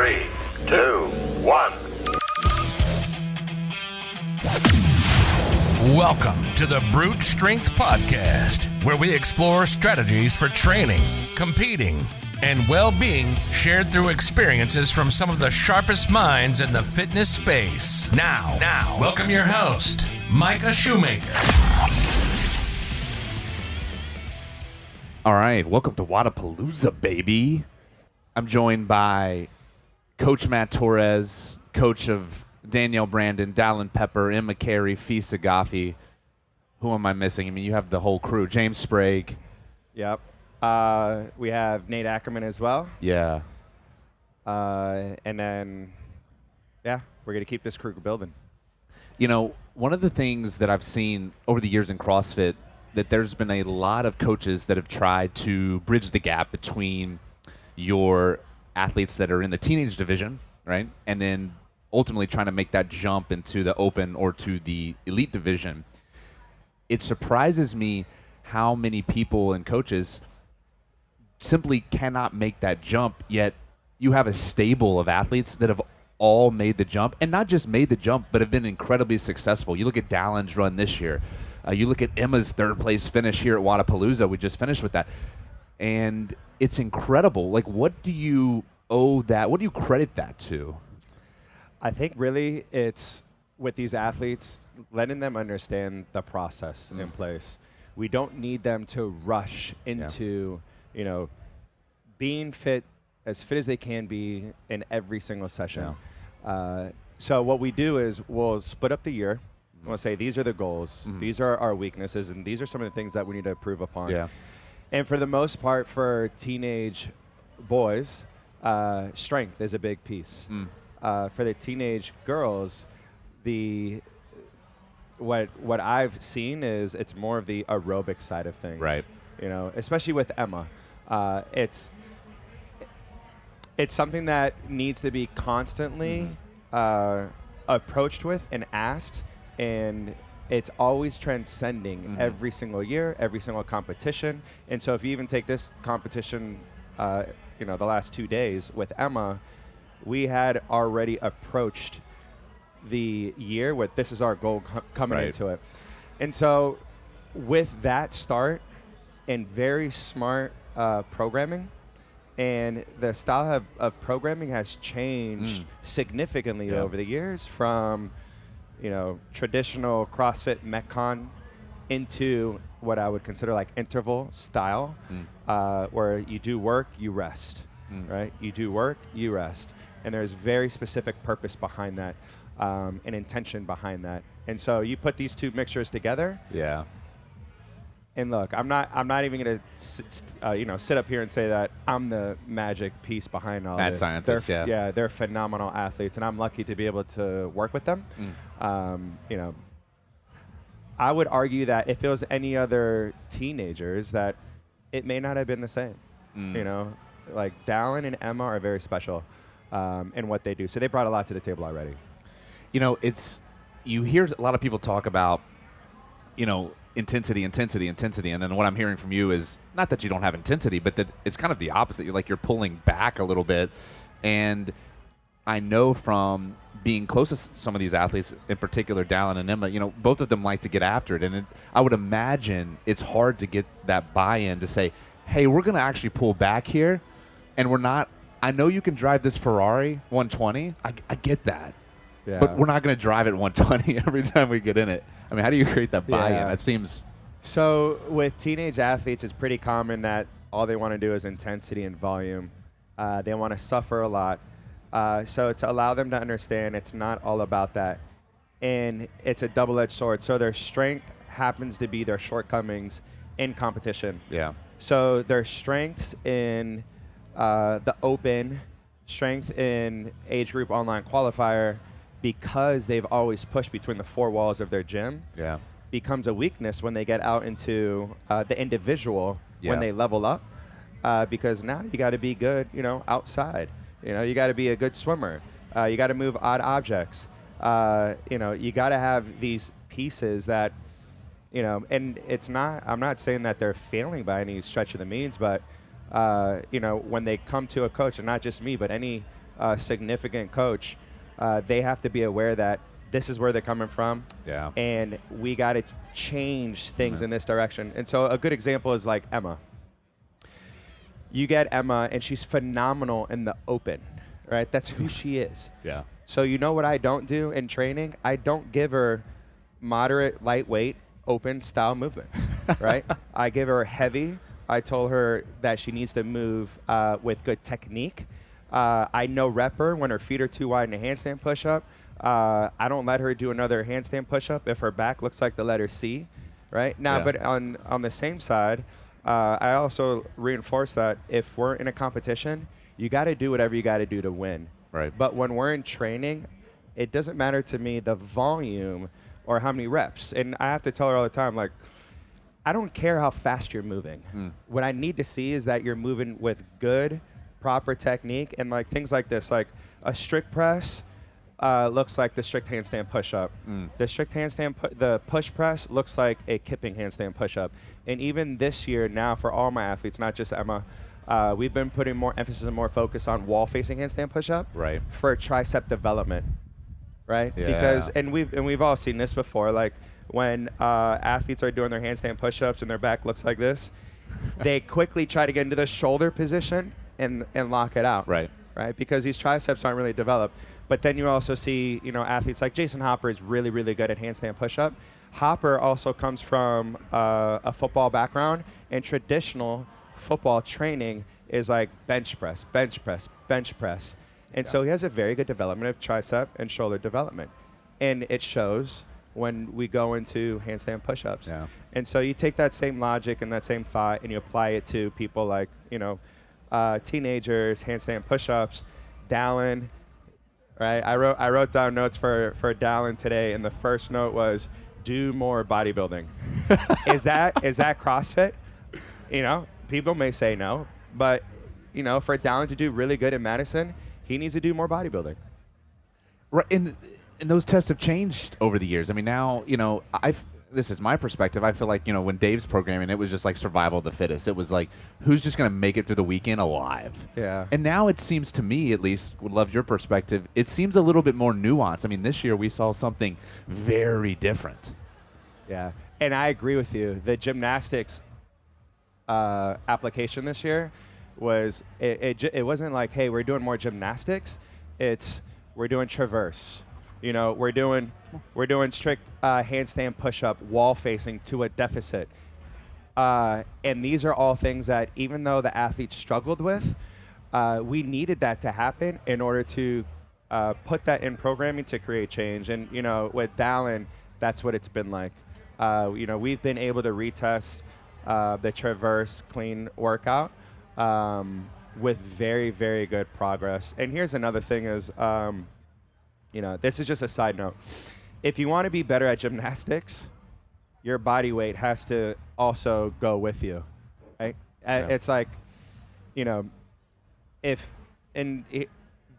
3, 2, 1. Welcome to the Brute Strength Podcast, where we explore strategies for training, competing, and well-being shared through experiences from some of the sharpest minds in the fitness space. Now, welcome your host, Micah Shoemaker. All right, welcome to Wodapoloza, baby. I'm joined by Coach Matt Torres, coach of Danielle Brandon, Dallin Pepper, Emma Carey, Fee Sagafi. Who am I missing? I mean, you have the whole crew. James Sprague. Yep. We have Nate Ackerman as well. Yeah. And then, we're going to keep this crew building. You know, one of the things that I've seen over the years in CrossFit, that there's been a lot of coaches that have tried to bridge the gap between your athletes that are in the teenage division, right? And then ultimately trying to make that jump into the open or to the elite division. It surprises me how many people and coaches simply cannot make that jump, yet you have a stable of athletes that have all made the jump, and not just made the jump, but have been incredibly successful. You look at Dallin's run this year. You look at Emma's third place finish here at Wodapoloza. We just finished with that. And it's incredible. Like, what do you owe that? What do you credit that to? I think really it's with these athletes, letting them understand the process in place. We don't need them to rush into, being as fit as they can be in every single session. So what we do is we'll split up the year. We'll say these are the goals, these are our weaknesses, and these are some of the things that we need to improve upon. Yeah. And for the most part, for teenage boys, strength is a big piece. For the teenage girls, what I've seen is it's more of the aerobic side of things. Right. Especially with Emma, it's something that needs to be constantly approached with and asked, and it's always transcending every single year, every single competition. And so if you even take this competition, the last 2 days with Emma, we had already approached the year with this is our goal coming into it. And so with that start and very smart programming, and the style of programming has changed significantly over the years from, traditional CrossFit Metcon into what I would consider like interval style, where you do work, you rest, right? You do work, you rest. And there's very specific purpose behind that, and intention behind that. And so you put these two mixtures together. Yeah. And look, I'm not even going to sit up here and say that I'm the magic piece behind all Mad this. scientist, They're phenomenal athletes, and I'm lucky to be able to work with them. I would argue that if it was any other teenagers, that it may not have been the same. Like Dallin and Emma are very special in what they do. So they brought a lot to the table already. You hear a lot of people talk about, intensity, and then what I'm hearing from you is not that you don't have intensity, but that it's kind of the opposite. You're pulling back a little bit, and I know from being close to some of these athletes, in particular Dallin and Emma, both of them like to get after it, and I would imagine it's hard to get that buy-in to say, hey, we're going to actually pull back here, and we're not. I know you can drive this Ferrari 120. I get that. Yeah. But we're not going to drive it 120 every time we get in it. I mean, how do you create that buy-in? That seems... So with teenage athletes, it's pretty common that all they want to do is intensity and volume. They want to suffer a lot. So to allow them to understand it's not all about that. And it's a double-edged sword. So their strength happens to be their shortcomings in competition. Yeah. So their strengths in the open, strength in age group online qualifier, because they've always pushed between the four walls of their gym, becomes a weakness when they get out into the individual when they level up, because now you got to be good, outside. You got to be a good swimmer. You got to move odd objects. You got to have these pieces that, and it's not. I'm not saying that they're failing by any stretch of the means, but when they come to a coach, and not just me, but any significant coach, they have to be aware that this is where they're coming from. Yeah. And we got to change things in this direction. And so a good example is like Emma. You get Emma, and she's phenomenal in the open, right? That's who she is. Yeah. So you know what I don't do in training? I don't give her moderate, lightweight, open style movements, right? I give her heavy. I told her that she needs to move with good technique. I no rep her when her feet are too wide in a handstand push-up. I don't let her do another handstand push-up if her back looks like the letter C, right? Now, but on the same side, I also reinforce that if we're in a competition, you got to do whatever you got to do to win. Right. But when we're in training, it doesn't matter to me the volume or how many reps. And I have to tell her all the time, like, I don't care how fast you're moving. What I need to see is that you're moving with good, proper technique, and like things like this, like a strict press looks like the strict handstand push-up. The strict handstand, the push press looks like a kipping handstand push-up. And even this year now for all my athletes, not just Emma, we've been putting more emphasis and more focus on wall-facing handstand push-up for tricep development, right? Yeah. Because and we've all seen this before, like when athletes are doing their handstand push-ups and their back looks like this, they quickly try to get into the shoulder position and lock it out. Right. Because these triceps aren't really developed. But then you also see, athletes like Jason Hopper is really, really good at handstand push-up. Hopper also comes from a football background, and traditional football training is like bench press, bench press, bench press. And so he has a very good development of tricep and shoulder development. And it shows when we go into handstand push-ups. Yeah. And so you take that same logic and that same thought and you apply it to people like, teenagers, handstand push-ups, Dallin, right? I wrote down notes for Dallin today, and the first note was, do more bodybuilding. Is that CrossFit? People may say no, but, for Dallin to do really good in Madison, he needs to do more bodybuilding. Right, and those tests have changed over the years. I mean, now, this is my perspective. I feel like, when Dave's programming, it was just like survival of the fittest. It was like, who's just going to make it through the weekend alive? Yeah. And now it seems to me, at least, would love your perspective, it seems a little bit more nuanced. I mean, this year we saw something very different. Yeah, and I agree with you. The gymnastics application this year was, it wasn't like, hey, we're doing more gymnastics. It's, we're doing traverse. We're doing strict handstand push-up, wall facing to a deficit. And these are all things that even though the athletes struggled with, we needed that to happen in order to put that in programming to create change. And, with Dallin, that's what it's been like. We've been able to retest the traverse clean workout with very, very good progress. And here's another thing is, this is just a side note. If you want to be better at gymnastics, your body weight has to also go with you, right? Yeah. It's like,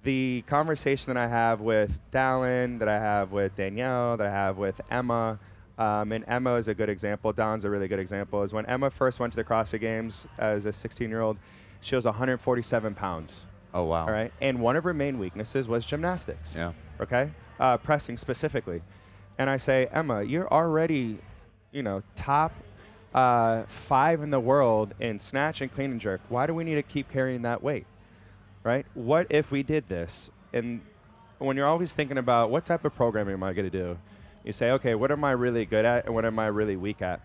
the conversation that I have with Dallin, that I have with Danielle, that I have with Emma, and Emma is a good example. Dallin's a really good example. Is when Emma first went to the CrossFit Games as a 16-year-old, she was 147 pounds. Oh, wow. All right. And one of her main weaknesses was gymnastics. Yeah. Okay. Pressing specifically. And I say, Emma, you're already, top 5 in the world in snatch and clean and jerk. Why do we need to keep carrying that weight? Right? What if we did this? And when you're always thinking about what type of programming am I going to do, you say, okay, what am I really good at and what am I really weak at?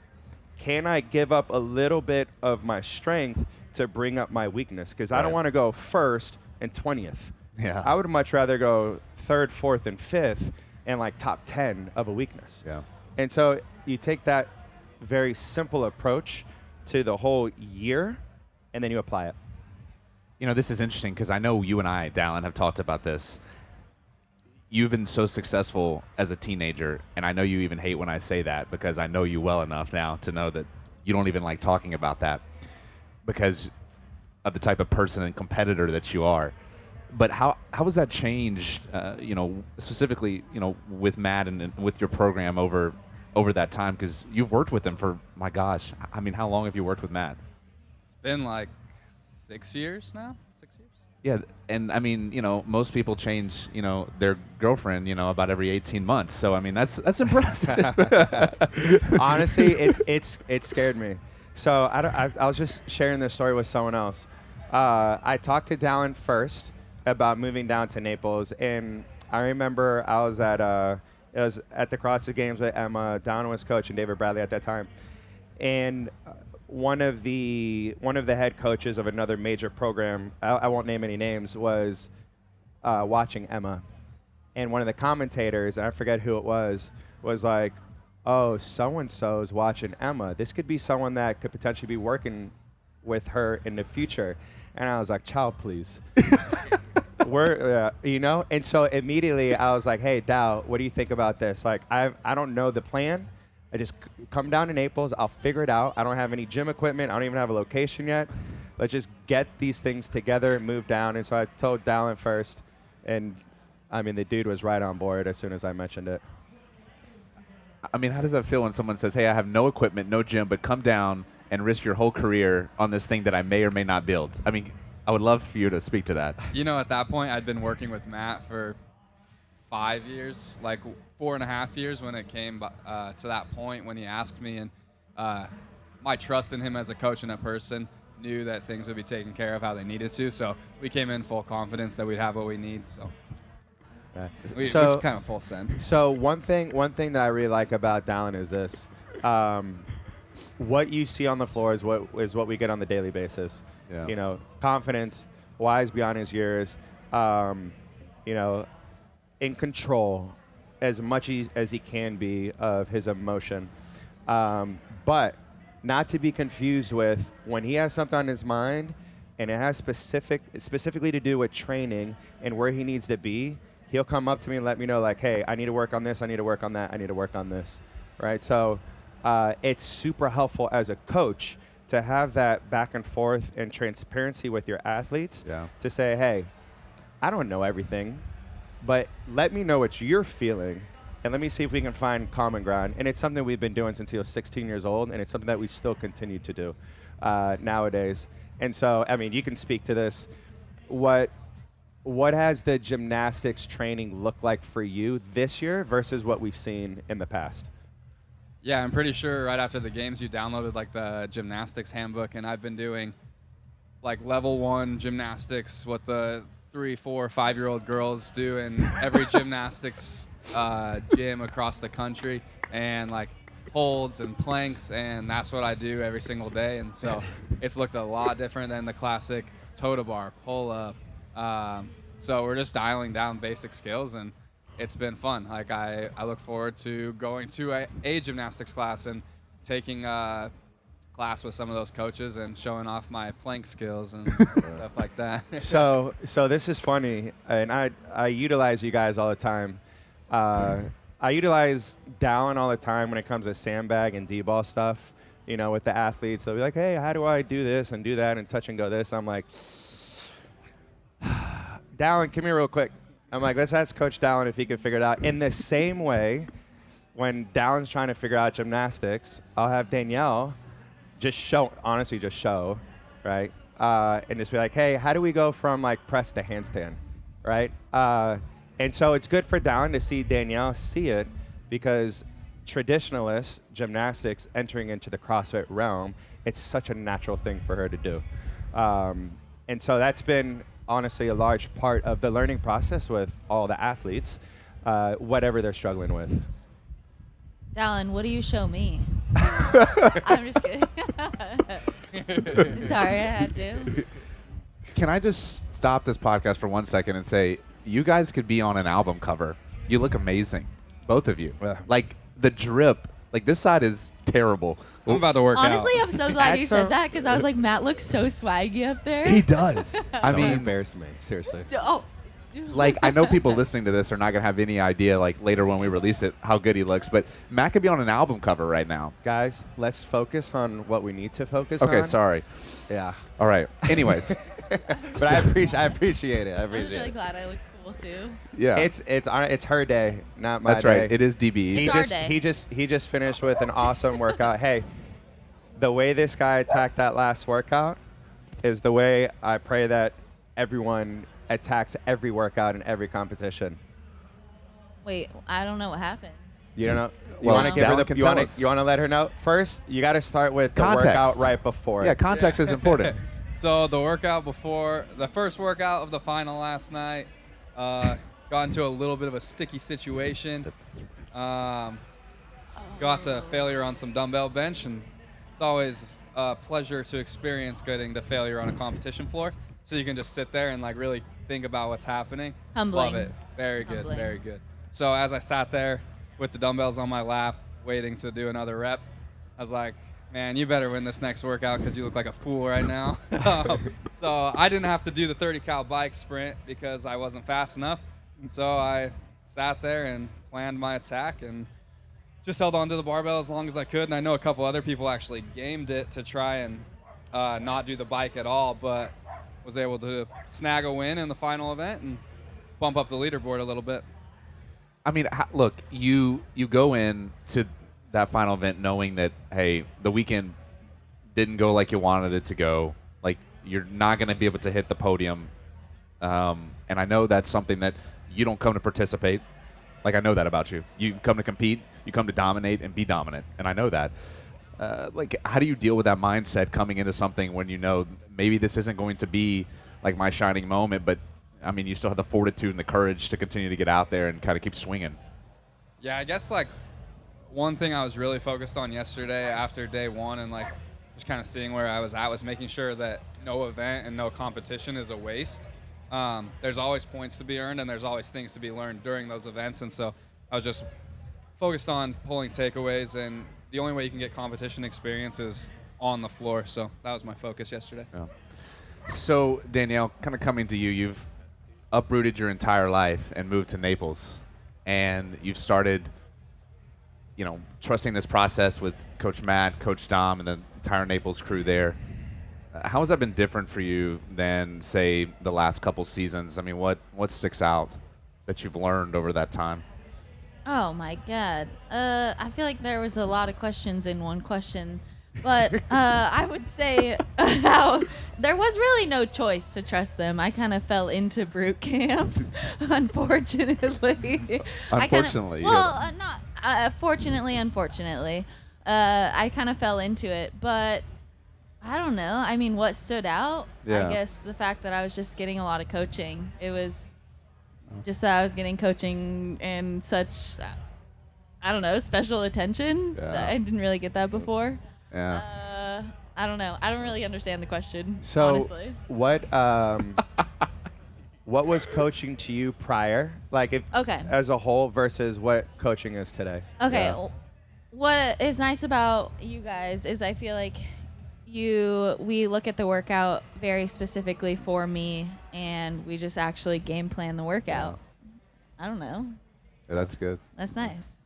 Can I give up a little bit of my strength to bring up my weakness? Because I don't want to go first and 20th. Yeah. I would much rather go 3rd, 4th, and 5th and like top 10 of a weakness. Yeah. And so you take that very simple approach to the whole year and then you apply it. This is interesting because I know you and I, Dallin, have talked about this. You've been so successful as a teenager, and I know you even hate when I say that because I know you well enough now to know that you don't even like talking about that because of the type of person and competitor that you are. But how has that changed, specifically, with Matt and with your program over that time? Because you've worked with him for, my gosh, I mean, how long have you worked with Matt? It's been like 6 years now. 6 years. Yeah, and I mean, most people change, their girlfriend, about every 18 months. So I mean, that's impressive. Honestly, it scared me. So I was just sharing this story with someone else. I talked to Dallin first about moving down to Naples, and I remember I was at the CrossFit Games with Emma. Dallin was coaching David Bradley at that time, and one of the head coaches of another major program, I won't name any names, was watching Emma, and one of the commentators, and I forget who it was like, "Oh, so and so's watching Emma. This could be someone that could potentially be working with her in the future." And I was like, "Child, please." And so immediately I was like, "Hey, Dow, what do you think about this? Like, I don't know the plan. I just come down to Naples. I'll figure it out. I don't have any gym equipment. I don't even have a location yet. Let's just get these things together and move down." And so I told Dallin first, and I mean, the dude was right on board as soon as I mentioned it. I mean, how does that feel when someone says, "Hey, I have no equipment, no gym, but come down and risk your whole career on this thing that I may or may not build"? I mean, I would love for you to speak to that. At that point, I'd been working with Matt for 5 years, like 4.5 years when it came to that point when he asked me, and my trust in him as a coach and a person, knew that things would be taken care of how they needed to. So we came in full confidence that we'd have what we need. So it was kind of full send. So one thing that I really like about Dallin is this: what you see on the floor is what we get on the daily basis. Yeah. Confidence, wise beyond his years, in control as much as he can be of his emotion, but not to be confused with when he has something on his mind and it has specifically to do with training and where he needs to be. He'll come up to me and let me know, like, "Hey, I need to work on this. I need to work on that. I need to work on this." Right? So it's super helpful as a coach to have that back and forth and transparency with your athletes to say, "Hey, I don't know everything, but let me know what you're feeling, and let me see if we can find common ground." And it's something we've been doing since he was 16 years old, and it's something that we still continue to do nowadays. And so, I mean, you can speak to this. What has the gymnastics training look like for you this year versus what we've seen in the past? Yeah, I'm pretty sure right after the games you downloaded like the gymnastics handbook, and I've been doing like level 1 gymnastics, what the 3, 4, 5-year-old girls do in every gymnastics gym across the country, and like holds and planks, and that's what I do every single day. And so it's looked a lot different than the classic toe bar, pull up. So we're just dialing down basic skills, and it's been fun. Like I look forward to going to a gymnastics class and taking a class with some of those coaches and showing off my plank skills and stuff like that. So this is funny, and I utilize you guys all the time. I utilize Dallin all the time when it comes to sandbag and D-ball stuff, with the athletes. They'll be like, "Hey, how do I do this and do that and touch and go this?" I'm like, "Dallin, come here real quick." I'm like, "Let's ask Coach Dallin if he can figure it out." In the same way, when Dallin's trying to figure out gymnastics, I'll have Danielle just show, right? And just be like, "Hey, how do we go from like press to handstand?" Right? And so it's good for Dallin to see Danielle see it, because traditionalist gymnastics entering into the CrossFit realm, it's such a natural thing for her to do. And so that's been honestly a large part of the learning process with all the athletes, whatever they're struggling with. Dallin, what do you show me? I'm just kidding. Sorry, I had to. Can I just stop this podcast for 1 second and say, you guys could be on an album cover. You look amazing, both of you. Yeah. Like the drip, like this side is terrible. I'm about to work Honestly, out. I'm so glad you said that, because I was like, Matt looks so swaggy up there. He does. I Don't mean, embarrass me, seriously. Oh. like I know people listening to this are not gonna have any idea, like later when we release it, how good he looks. But Matt could be on an album cover right now. Guys, let's focus on what we need to focus on. Okay, sorry. Yeah. All right. Anyways, But I appreciate it. I I was appreciate really it. glad I look cool too. yeah, It's her day, not my that's day. right. It is DBE. It's our day. He just finished with an awesome workout. Hey, the way this guy attacked that last workout, is the way I pray that everyone attacks every workout and every competition. Wait, I don't know what happened. You don't know? You Well, want to give her Dallin can you tell want us. to let her know? First, you got to start with the Context. workout right before. Yeah, context is important. So the workout before, the first workout of the final last night, got into a little bit of a sticky situation. Got to failure on some dumbbell bench, and it's always a pleasure to experience getting to failure on a competition floor. So you can just sit there and like really think about what's happening. Humbling. Love it. Very good, Humbling. very good. So as I sat there with the dumbbells on my lap, waiting to do another rep, I was like, man, you better win this next workout because you look like a fool right now. So I didn't have to do the 30 cal bike sprint because I wasn't fast enough. So I sat there and planned my attack and just held on to the barbell as long as I could. And I know a couple other people actually gamed it to try and not do the bike at all, but was able to snag a win in the final event and bump up the leaderboard a little bit. I mean, look, you go in to that final event knowing that, hey, the weekend didn't go like you wanted it to go. Like, you're not going to be able to hit the podium. And I know that's something that you don't come to participate. Like, I know that about you. You come to compete. You come to dominate and be dominant. And I know that. Like, how do you deal with that mindset coming into something when you know maybe this isn't going to be like my shining moment, but I mean, you still have the fortitude and the courage to continue to get out there and kind of keep swinging. Yeah, I guess like one thing I was really focused on yesterday after day one and like just kind of seeing where I was at was making sure that no event and no competition is a waste. There's always points to be earned and there's always things to be learned during those events. And so I was just focused on pulling takeaways, and the only way you can get competition experience is on the floor. So that was my focus yesterday. Yeah. So, Danielle, kind of coming to you, you've uprooted your entire life and moved to Naples, and you've started, you know, trusting this process with Coach Matt, Coach Dom, and the entire Naples crew there. How has that been different for you than, say, the last couple seasons? I mean, what sticks out that you've learned over that time? Oh my God. I feel like there was a lot of questions in one question, but I would say how there was really no choice to trust them. I kind of fell into Brute Camp, unfortunately. Unfortunately, Fortunately, unfortunately. I kind of fell into it, but I don't know. I mean, what stood out? Yeah. I guess the fact that I was just getting a lot of coaching. It was just that I was getting coaching and such, I don't know, special attention. Yeah. I didn't really get that before. Yeah. I don't know. I don't really understand the question, So, honestly. what was coaching to you prior? Like, if Okay. as a whole versus what coaching is today? Okay. Yeah. What is nice about you guys is I feel like we look at the workout very specifically for me, and we just actually game plan the workout. I don't know. Yeah, that's good. That's nice.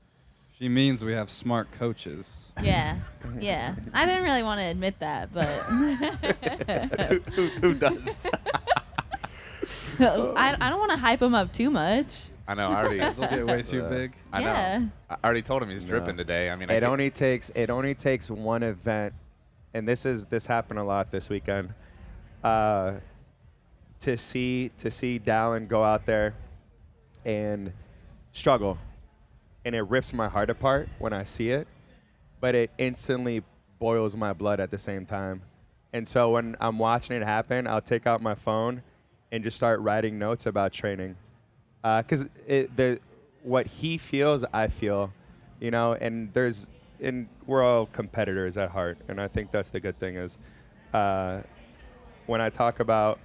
She means we have smart coaches. Yeah. Yeah. I didn't really want to admit that, but Who does? I don't want to hype him up too much. I know. I already. This will get way too big. I Yeah. know. I already told him he's dripping today. I mean, It only takes one event, and this happened a lot this weekend, to see Dallin go out there and struggle, and it rips my heart apart when I see it, but it instantly boils my blood at the same time. And so when I'm watching it happen, I'll take out my phone and just start writing notes about training, because what he feels, I feel, you know, and we're all competitors at heart, and I think that's the good thing is when I talk about,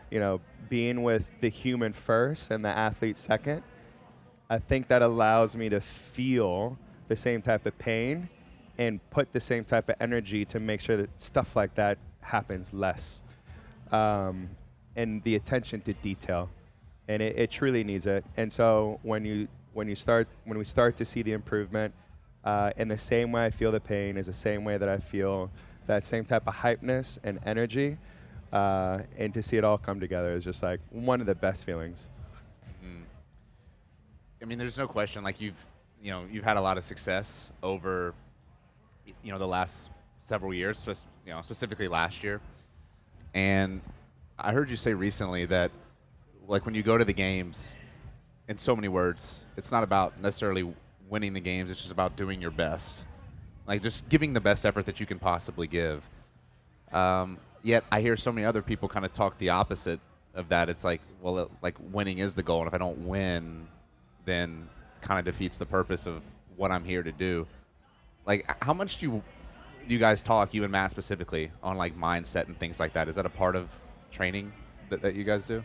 you know, being with the human first and the athlete second, I think that allows me to feel the same type of pain and put the same type of energy to make sure that stuff like that happens less, and the attention to detail, and it truly needs it. And so when we start to see the improvement, in the same way I feel the pain is the same way that I feel that same type of hypeness and energy, and to see it all come together is just like one of the best feelings. I mean, there's no question. Like you've had a lot of success over, the last several years. Specifically last year. And I heard you say recently that, like, when you go to the games, in so many words, it's not about necessarily winning the games. It's just about doing your best, like just giving the best effort that you can possibly give. Yet I hear so many other people kind of talk the opposite of that. It's like, well, like winning is the goal, and if I don't win, then kind of defeats the purpose of what I'm here to do. Like, how much do you guys talk, you and Matt specifically, on like mindset and things like that? Is that a part of training that you guys do?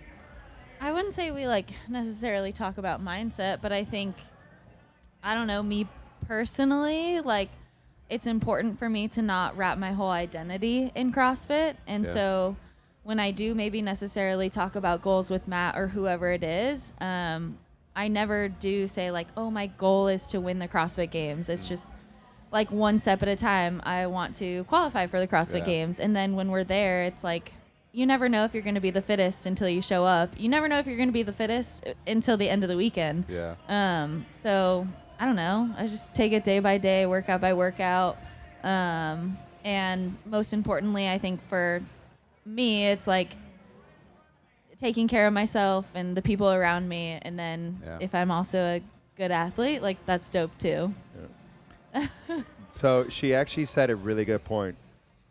I wouldn't say we like necessarily talk about mindset, but I think, I don't know, me personally, like, it's important for me to not wrap my whole identity in CrossFit. And so when I do maybe necessarily talk about goals with Matt or whoever it is, I never do say like, oh, my goal is to win the CrossFit Games. It's just like one step at a time. I want to qualify for the CrossFit Games. And then when we're there, it's like, you never know if you're going to be the fittest until you show up. You never know if you're going to be the fittest until the end of the weekend. So I don't know. I just take it day by day, workout by workout. And most importantly, I think for me, it's like taking care of myself and the people around me. And then if I'm also a good athlete, like, that's dope too. So she actually said a really good point.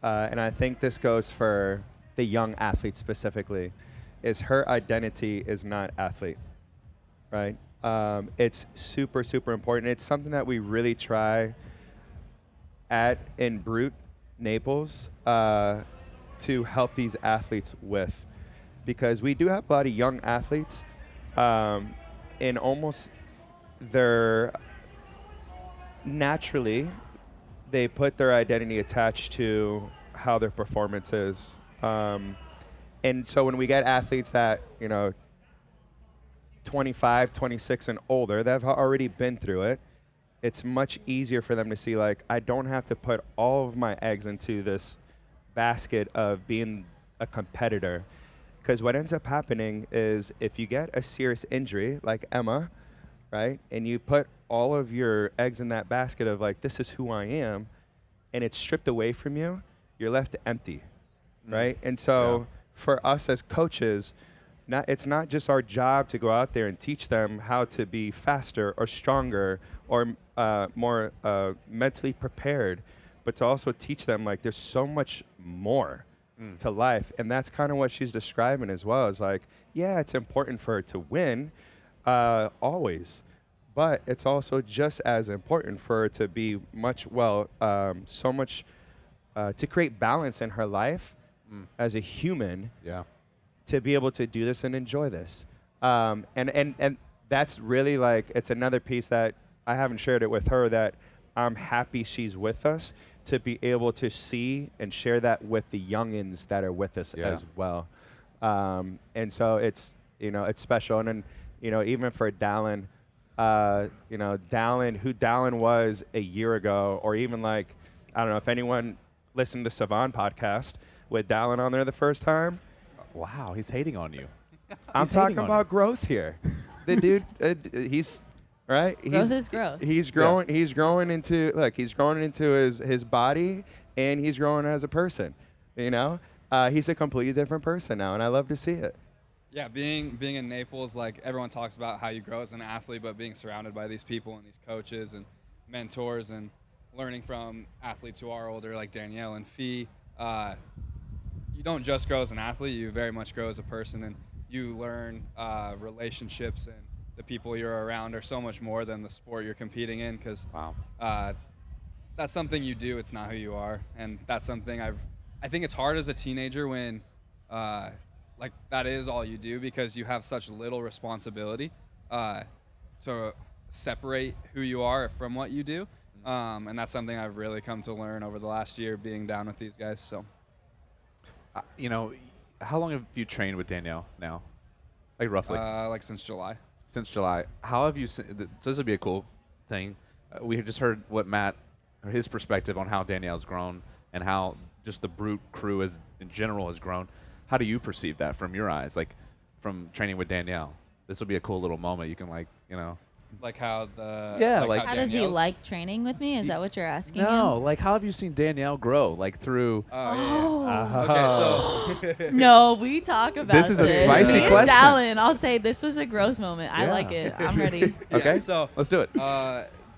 And I think this goes for the young athlete specifically, is her identity is not athlete, right? It's super, super important. It's something that we really try in Brute Naples to help these athletes with, because we do have a lot of young athletes, and almost naturally they put their identity attached to how their performance is. And so when we get athletes that, 25, 26 and older, that have already been through it, it's much easier for them to see, like, I don't have to put all of my eggs into this basket of being a competitor. Because what ends up happening is if you get a serious injury, like Emma, right, and you put all of your eggs in that basket of, like, this is who I am, and it's stripped away from you, you're left empty. Right? And so for us as coaches, it's not just our job to go out there and teach them how to be faster or stronger or more mentally prepared, but to also teach them, like, there's so much more to life. And that's kind of what she's describing as well, is like, yeah, it's important for her to win always, but it's also just as important for her to be to create balance in her life as a human, to be able to do this and enjoy this. And that's really, like, it's another piece that I haven't shared it with her, that I'm happy she's with us, to be able to see and share that with the youngins that are with us as well. And so it's special. And then, even for Dallin, who Dallin was a year ago, or even, like, I don't know if anyone listened to the Savan podcast with Dallin on there the first time. Wow, he's hating on you. I'm talking about growth here. The dude, he's right. Growth is growth. He's growing. Yeah. He's growing into his body, and he's growing as a person. He's a completely different person now, and I love to see it. Yeah, being in Naples, like, everyone talks about how you grow as an athlete, but being surrounded by these people and these coaches and mentors and learning from athletes who are older, like Danielle and Fee, you don't just grow as an athlete, you very much grow as a person, and you learn relationships, and the people you're around are so much more than the sport you're competing in, because that's something you do, it's not who you are. And that's something I think it's hard as a teenager when like, that is all you do, because you have such little responsibility to separate who you are from what you do. And that's something I've really come to learn over the last year being down with these guys. So, how long have you trained with Danielle now? Like, roughly? Like, since July. Since July. How have you so this would be a cool thing. We had just heard what Matt, or his perspective on how Danielle's grown and how just the Brute crew in general has grown. How do you perceive that from your eyes, like, from training with Danielle? This will be a cool little moment. You can, like, Like how the How does he Danielle's- like training with me? Is that what you're asking No, him? like how have you seen Danielle grow? Like through. Okay, so No, we talk about This is a spicy Me and question. Dallin, I'll say this was a growth moment. I Yeah. like it. I'm ready. Okay. so Let's do it.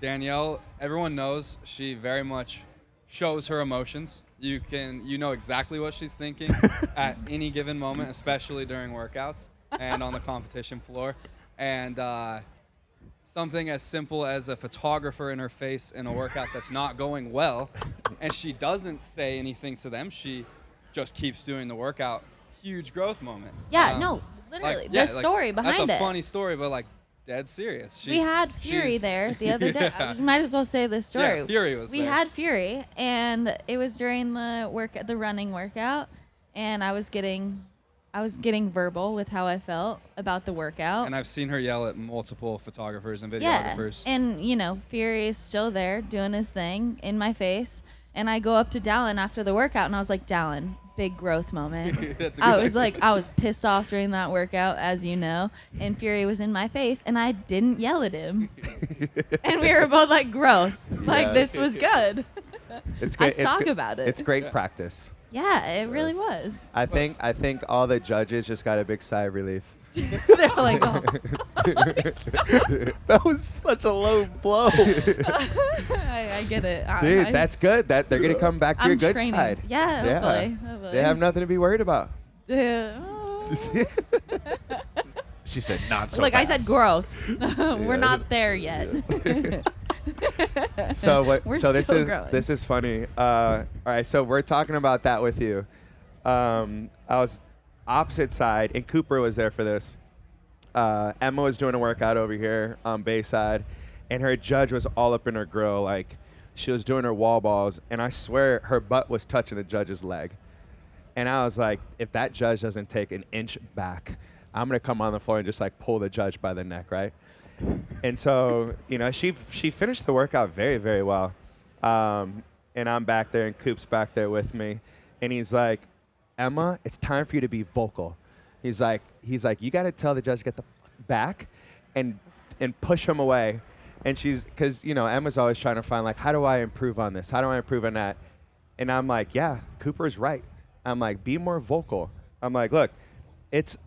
Danielle, everyone knows she very much shows her emotions. You know exactly what she's thinking at any given moment, especially during workouts and on the competition floor. And something as simple as a photographer in her face in a workout that's not going well, and she doesn't say anything to them. She just keeps doing the workout. Huge growth moment. Yeah, no, literally. The story behind it. That's a funny story, but like dead serious. We had Fury there the other day. Yeah. I might as well say this story. Yeah, Fury was We there. had Fury, and it was during the running workout, and I was getting verbal with how I felt about the workout. And I've seen her yell at multiple photographers and Yeah, videographers. and Fury is still there doing his thing in my face, and I go up to Dallin after the workout, and I was like, Dallin, big growth moment. That's I was exactly- like, I was pissed off during that workout, as you know, and Fury was in my face, and I didn't yell at him. And we were both like, growth. Like, this was good. It's I'd talk about it. It's great practice. Yeah, it really was. I think all the judges just got a big sigh of relief. They're like, oh. That was such a low blow. I get it. Dude, that's good. That they're gonna come back to your I'm good training. side. Yeah, hopefully. They have nothing to be worried about. She said not so Look, fast. I said growth. We're not there yet. So what? We're So this still is growing. this is funny. All right, so we're talking about that with you. I was opposite side, and Cooper was there for this. Emma was doing a workout over here on Bayside, and her judge was all up in her grill, like she was doing her wall balls, and I swear her butt was touching the judge's leg. And I was like, if that judge doesn't take an inch back, I'm gonna come on the floor and just like pull the judge by the neck, right? And so, she finished the workout very, very well. And I'm back there, and Coop's back there with me, and he's like, Emma, it's time for you to be vocal. He's like, you got to tell the judge to get the back, and push him away. And because Emma's always trying to find like, how do I improve on this? How do I improve on that? And I'm like, yeah, Cooper's right. I'm like, be more vocal. I'm like, look, it's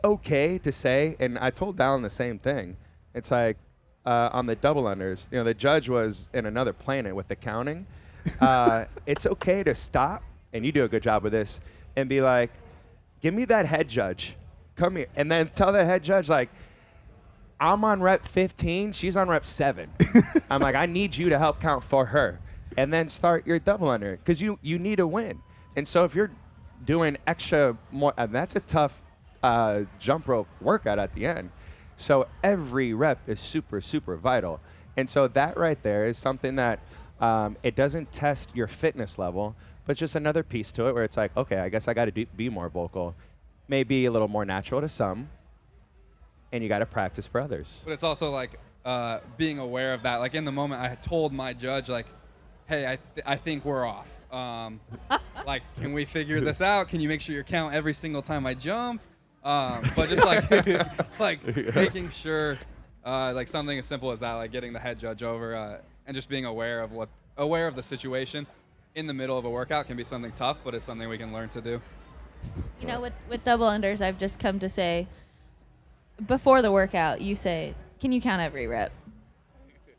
okay to say, and I told Dallin the same thing. It's like on the double unders, the judge was in another planet with the counting. It's okay to stop, and you do a good job with this, and be like, give me that head judge. Come here. And then tell the head judge, like, I'm on rep 15, she's on rep 7. I'm like, I need you to help count for her. And then start your double under, because you need a win. And so if you're doing extra more, and that's a tough jump rope workout at the end. So every rep is super, super vital. And so that right there is something that it doesn't test your fitness level, but just another piece to it where it's like, okay, I guess I got to be more vocal. Maybe a little more natural to some, and you got to practice for others. But it's also like being aware of that. Like in the moment, I had told my judge, like, hey, I think we're off. Like, can we figure this out? Can you make sure you count every single time I jump? But just like making sure, like something as simple as that, like getting the head judge over and just being aware of the situation in the middle of a workout can be something tough, but it's something we can learn to do. With double unders, I've just come to say, before the workout, you say, can you count every rep?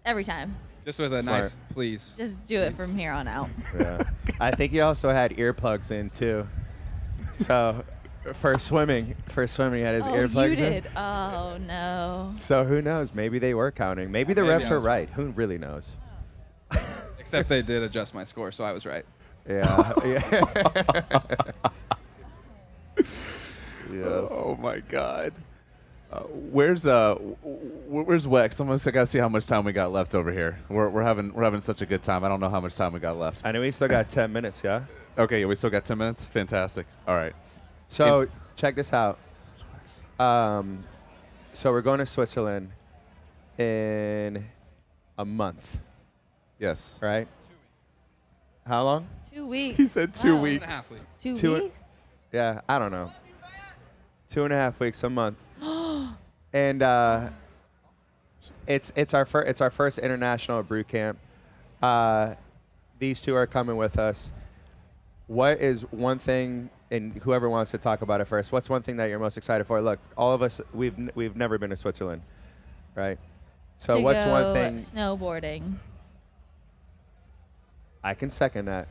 Every time. Just with a Smart. nice please. Just do it from here on out. Yeah. I think he also had earplugs in too. So for swimming, he had his earplugs you did. in. Oh, no. So who knows? Maybe they were counting. Maybe the Maybe reps I were was right. Who really knows? Except they did adjust my score, so I was right. Yeah. Yeah. Yes. Oh my God. Where's Wex? Someone's got to see how much time we got left over here. We're having such a good time. I don't know how much time we got left. I know we still got 10 minutes, yeah? Okay, yeah, we still got 10 minutes. Fantastic. All right. So check this out. So we're going to Switzerland in a month, Yes. right? How long? 2 weeks. He said 2 Wow. weeks. 2 2 weeks? Yeah, I don't know. 2.5 weeks, a month. And It's our first international boot camp. These two are coming with us. What is one thing, and whoever wants to talk about it first, what's one thing that you're most excited for? Look, all of us, we've never been to Switzerland, right? So to what's go one thing? Snowboarding. I can second that.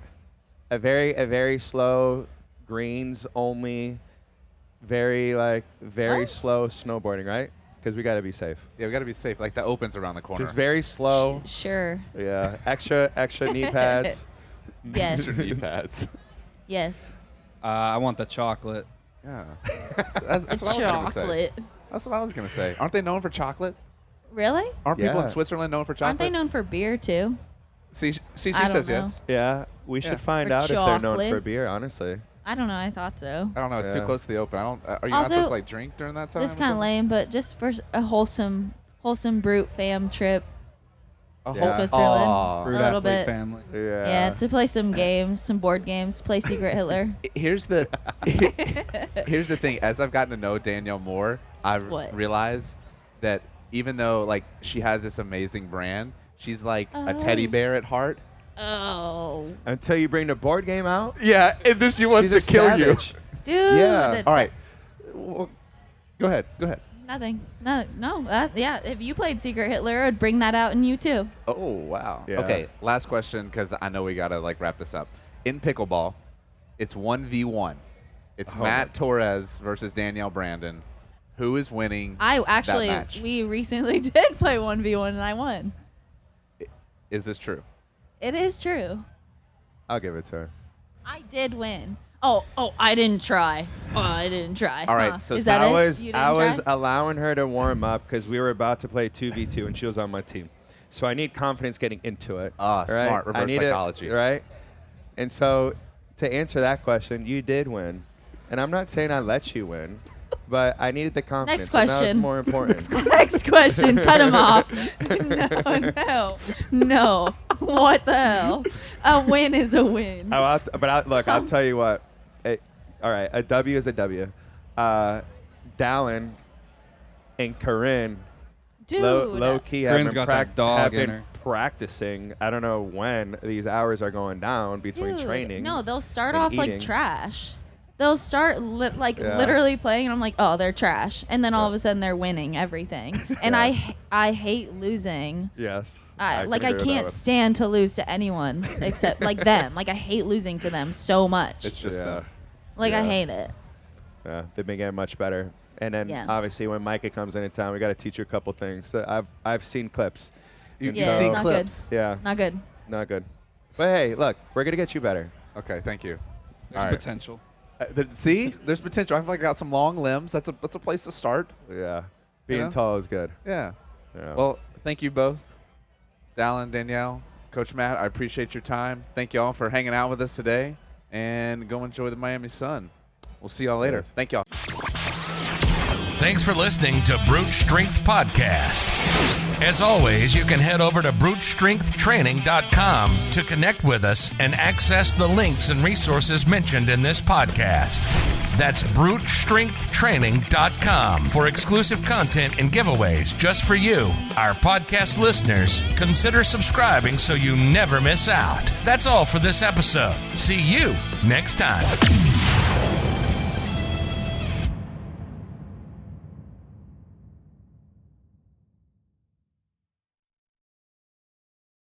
A very slow greens only, very What? slow snowboarding, right? Because we got to be safe. Yeah, we got to be safe. Like, that opens around the corner. Just very slow. Sure. Yeah, extra knee pads. Yes. Knee pads. Yes. I want the chocolate. Yeah. That's what I was going to say. Chocolate. That's what I was going to say. Aren't they known for chocolate? Really? Aren't people in Yeah. Switzerland known for chocolate? Aren't they known for beer too? See, she I don't says know. yes. Yeah, we should find For out if they're known chocolate. for beer. Honestly, I don't know. I thought so. I don't know. It's too Yeah. close to the open. I don't. Are you not Also, supposed to like drink during that time? This or kind of something? lame, but just for a wholesome brute fam trip. A Yeah. whole Switzerland. Aw. Brute little athlete bit. family. Yeah, to play some games, some board games, play Secret Hitler. Here's the here's the thing. As I've gotten to know Danielle more, I've What? realized that even though like she has this amazing brand, she's like a Oh. teddy bear at heart. Oh, until you bring the board game out. Yeah, and then she wants She's to a kill you. savage. dude. Yeah. All right. Well, go ahead. Go ahead. Nothing. No. Yeah. If you played Secret Hitler, I'd bring that out in you too. Oh wow. Yeah. Okay. Last question, because I know we gotta like wrap this up. In pickleball, it's 1v1. It's Oh. Matt Torres versus Danielle Brandon. Who is winning? I that actually, match? we recently did play 1v1 and I won. Is this true? It is true. I'll give it to her. I did win. Oh, I didn't try. Oh, I didn't try. All right, Huh. so is that I it? was You didn't try? allowing her to warm up because we were about to play 2v2 and she was on my team. So I need confidence getting into it. Ah, right? smart. Reverse I need psychology. right? And so to answer that question, you did win. And I'm not saying I let you win, but I needed the confidence. Next and that was question. more important. Next question. Cut him off. No. What the hell? A win is a win. I'll tell you what. All right, a W is a W. Dallin and Corinne, Dude. low key, have Corinne's been, got that dog have in been her. practicing. I don't know when these hours are going down between Dude, training. No, they'll start and off eating. like trash. They'll start Yeah. literally playing, and I'm like, oh, they're trash. And then all Yeah. of a sudden, they're winning everything. And Yeah. I hate losing. Yes. I can agree with that can't one. stand to lose to anyone except like them. Like I hate losing to them so much. It's just Yeah. Like I yeah. hate it. Yeah, they've been getting much better. And then Yeah. obviously when Micah comes into town, we got to teach you a couple things. So I've seen clips. You've Yeah, seen it's not clips. Yeah, Not good. not good. But hey, look, we're gonna get you better. Okay, thank you. There's All right. potential. See, there's potential. I feel like I got some long limbs. That's a place to start. Yeah, being know? tall is good. Yeah. Yeah. Well, thank you both, Dallin, Danielle, Coach Matt. I appreciate your time. Thank you all for hanging out with us today, and go enjoy the Miami sun. We'll see y'all later. Yes. Thank y'all. Thanks for listening to Brute Strength Podcast. As always, you can head over to brutestrengthtraining.com to connect with us and access the links and resources mentioned in this podcast. That's brutestrengthtraining.com for exclusive content and giveaways just for you, our podcast listeners. Consider subscribing so you never miss out. That's all for this episode. See you next time.